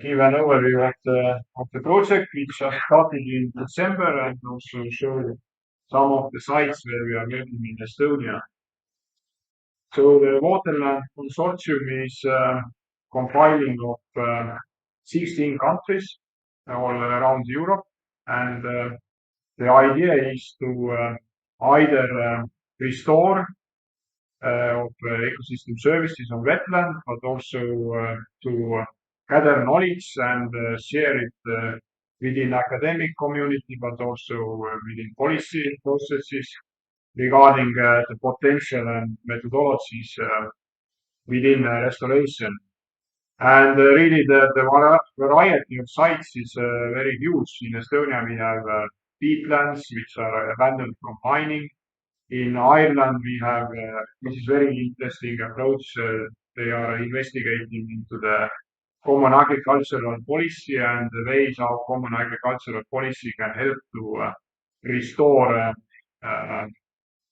give an overview of the project, which just started in December, and also show some of the sites where we are working in Estonia. So the Waterland consortium is compiling of 16 countries all around Europe, and the idea is to either restore of ecosystem services on wetland, but also to gather knowledge and share it within academic community, but also within policy processes regarding the potential and methodologies within restoration. And really, the variety of sites is very huge. In Estonia, we have peatlands, which are abandoned from mining. In Ireland, we have, which is very interesting approach. They are investigating into the common agricultural policy and the ways how common agricultural policy can help to restore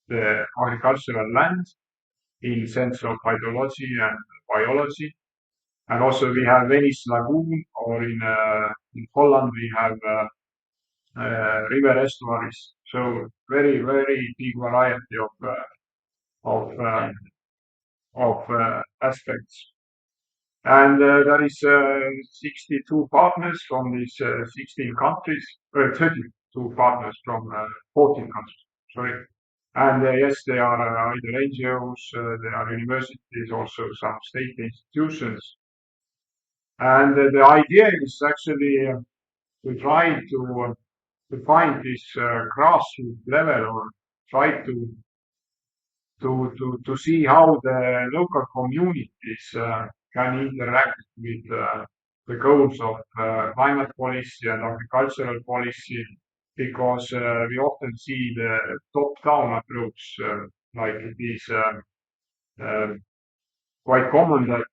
the agricultural land in sense of hydrology and biology. And also we have Venice Lagoon, or in Holland we have river estuaries. So very big variety of aspects. And there is 62 partners from these 16 countries, 32 partners from 14 countries. Sorry. And yes, they are either NGOs, they are universities, also some state institutions. And the idea is actually to try to find this grassroots level, or try to see how the local communities can interact with the goals of climate policy and agricultural policy, because we often see the top-down approach, like it is quite common that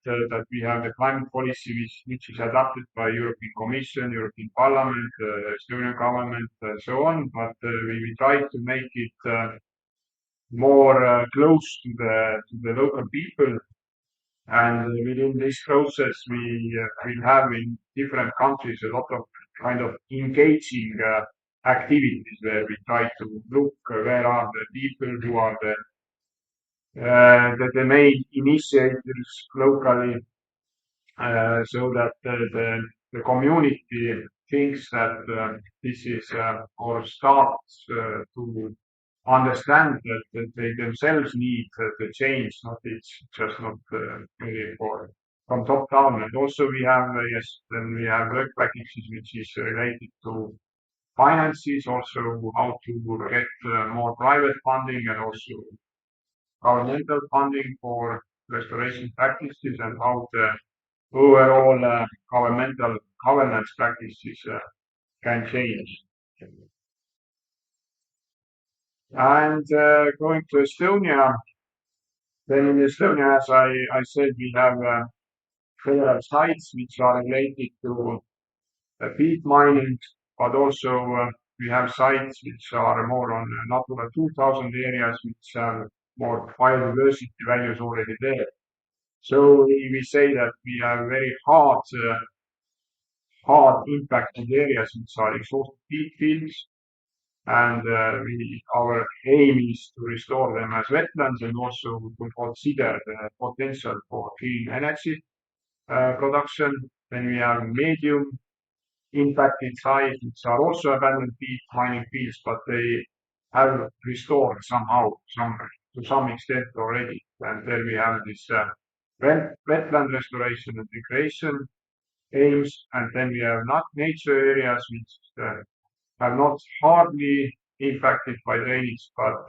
we have the climate policy which is adopted by European Commission, European Parliament, Estonian government, so on. But we try to make it more close to the local people. And within this process, we will have in different countries a lot of kind of engaging activities where we try to look where are the people who are the main initiators locally, so that the community thinks that this is or starts to understand that they themselves need the change, not it's just not really from top down. And also we have yes, then we have work packages which is related to finances, also how to get more private funding and also governmental funding for restoration practices, and how the overall governmental governance practices can change. And going to Estonia, then in Estonia, as I said, we have several sites which are related to peat mining, but also we have sites which are more on Natura 2000 areas, which have more biodiversity values already there. So we say that we have very hard impacted areas which are exhausted peat fields, and our aim is to restore them as wetlands, and also to consider the potential for clean energy production. Then we have medium impacted sites, which are also abandoned peat mining fields, but they have restored somehow, to some extent already. And there we have this wetland restoration and recreation aims, and then we have not nature areas which have not hardly impacted by drainage, but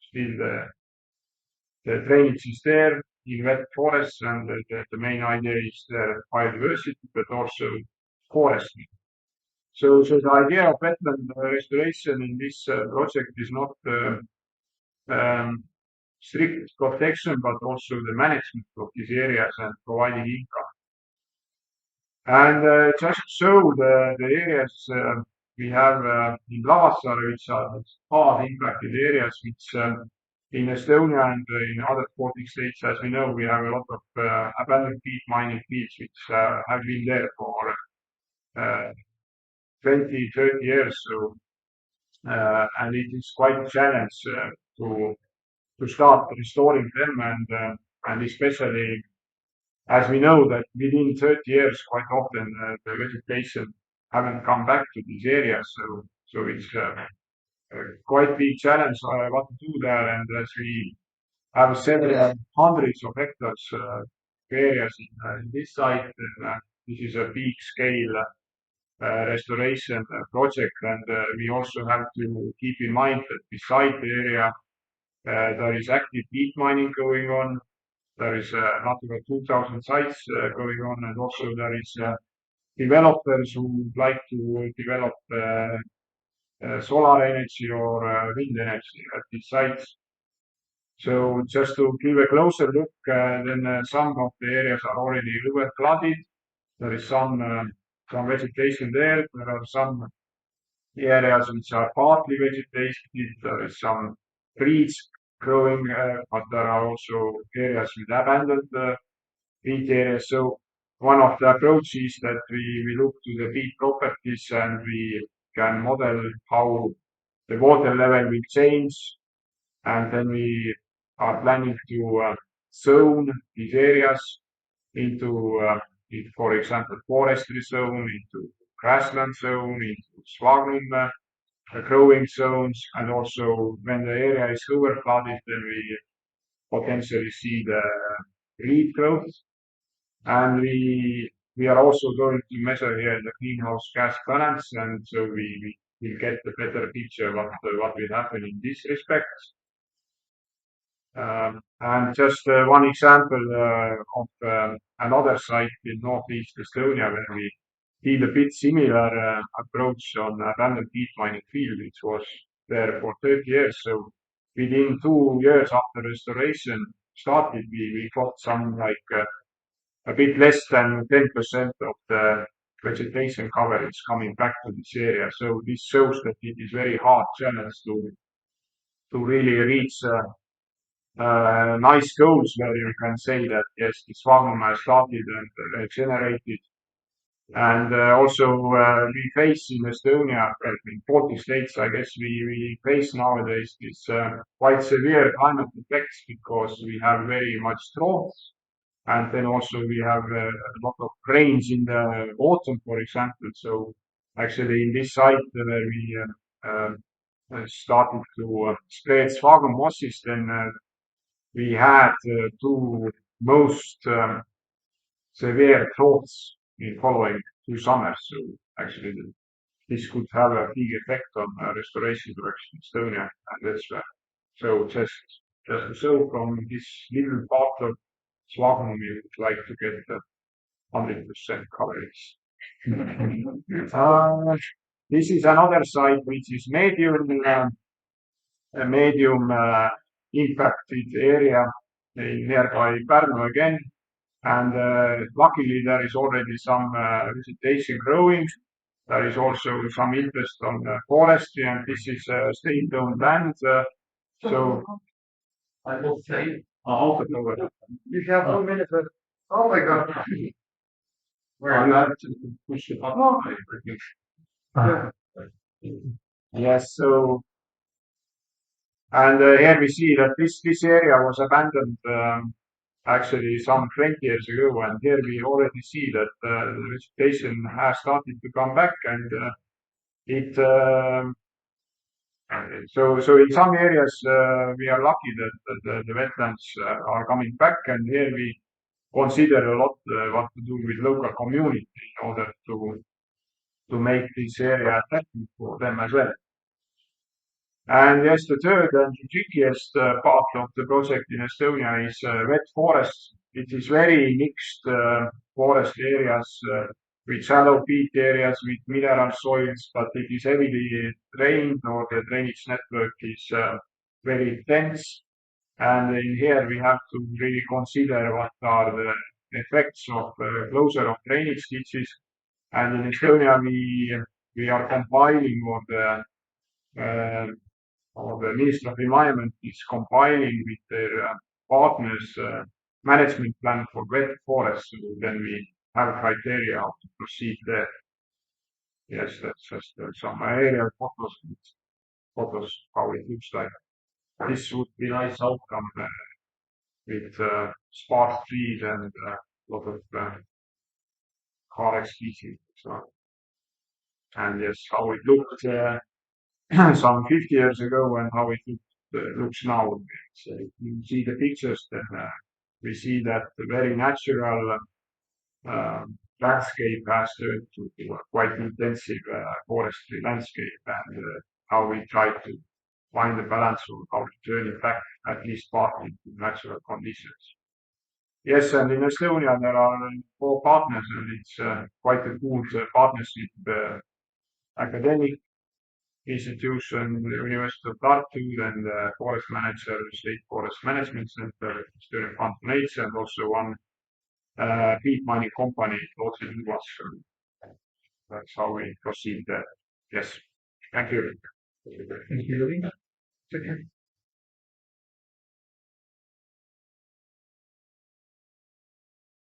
still the drainage is there in wet forests, and the main idea is biodiversity, but also forestry. So the idea of wetland restoration in this project is not strict protection, but also the management of these areas and providing income. And just to show the areas we have in Lavassaare, which are hard impacted areas, which in Estonia and in other Baltic states, as we know, we have a lot of abandoned peat mining fields which have been there for 20, 30 years. So, and it is quite a challenge to to start restoring them, and especially as we know that within 30 years, quite often the vegetation haven't come back to these areas. So it's quite big challenge what to do there. And as we have several hundreds of hectares areas in this site, and this is a big scale restoration project. And we also have to keep in mind that beside the area there is active peat mining going on. There is Natura 2000 sites going on, and also there is developers who would like to develop solar energy or wind energy at these sites. So just to give a closer look, then some of the areas are already river flooded. There is some vegetation there. There are some areas which are partly vegetated. There is some trees growing, but there are also areas with abandoned peat areas. So one of the approaches that we look to the peat properties, and we can model how the water level will change, and then we are planning to zone these areas into, for example, forestry zone, into grassland zone, into sphagnum growing zones, and also when the area is over flooded, then we potentially see the reed growth. And we are also going to measure here the greenhouse gas balance, and so we will get a better picture what will happen in this respect. And just one example of another site in northeast Estonia, where we did a bit similar approach on abandoned peat mining field, which was there for 30 years. So within 2 years after restoration started, we got some like a bit less than 10% of the vegetation coverage coming back to this area. So this shows that it is very hard challenge to really reach nice goals where you can say that yes, this farm has started and regenerated. And also we face in Estonia, in 40 states, I guess we face nowadays this quite severe climate effects because we have very much drought. And then also we have a lot of rains in the autumn, for example. So actually in this site where we started to spread sphagnum mosses, then we had two most severe droughts in following 2 summers. So actually this could have a big effect on restoration direction in Estonia and elsewhere. So just to show from this little part of Sweden, we would like to get 100% coverage. This is another site which is medium impacted area in nearby Pärnu again. And luckily there is already some vegetation growing. There is also some interest on forestry, and this is state-owned land. So I will say, I'll open over. You have 1 minute. Oh my God. Where I have to push the button. Yes, so and here we see that this area was abandoned actually some 20 years ago, and here we already see that the vegetation has started to come back, and it so in some areas we are lucky that the wetlands are coming back, and here we consider a lot what to do with local community in order to make this area attractive for them as well. And yes, the third and the trickiest part of the project in Estonia is wet forests. It is very mixed forest areas with shallow peat areas with mineral soils, but it is heavily drained, or the drainage network is very dense. And in here we have to really consider what are the effects of closure of drainage ditches. And in Estonia we are compiling all the or the Ministry of Environment is compiling with their partners management plan for wet forests. So then we have criteria how to proceed there. Yes, that's just some aerial photos how it looks like. This would be nice outcome with sparse trees and a lot of car species. So, and yes, how it looked some 50 years ago and how it looks now. So you see the pictures, then we see that the very natural landscape has turned to a quite intensive forestry landscape, and how we try to find the balance of how to turn it back at least partly to natural conditions. Yes, and in Estonia there are 4 partners, and it's quite a good partnership. Academic institution, the University of Tartu, and the forest manager, State Forest Management Center, Estonian Fund for Nature, and also one peat mining company, Waterlands. That's how we proceed there. Yes. Thank you. Thank you.